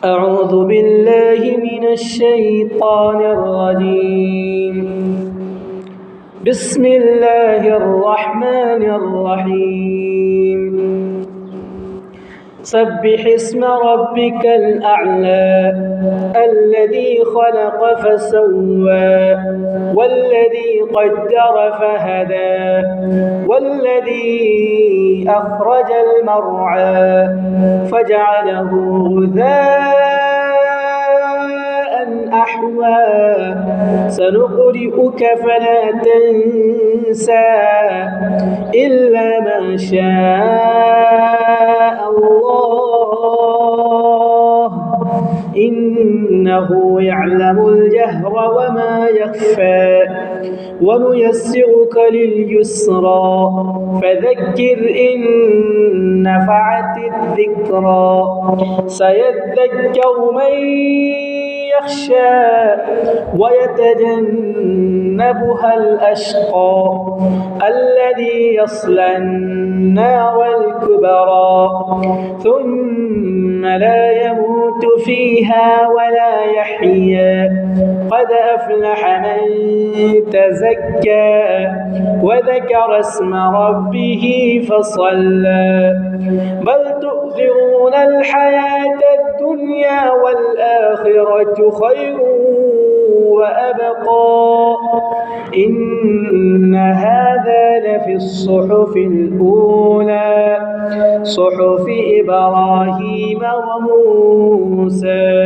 أعوذ بالله من الشيطان الرجيم. بسم الله الرحمن الرحيم. سبح اسم ربك الأعلى الذي خلق فسوى والذي قدر فهدى والذي أخرج المرعى فجعله غثاء أحوى سنقرئك فلا تنسى إلا ما شاء الله إنه يعلم الجهر وما يخفى ونيسرك لليسرى فذكر إن نفعت الذكرى سيذكر من يخشى ويتجنبها الأشقى الذي يصلى النار الكبرى ثم لا يموت فيها ولا يحيا قد أفلح من تزكى وذكر اسم ربه فصلى بل تؤثرون الحياة الدنيا والآخرة خير وأبقى إن هذا لفي الصحف الأولى صحف إبراهيم وموسى.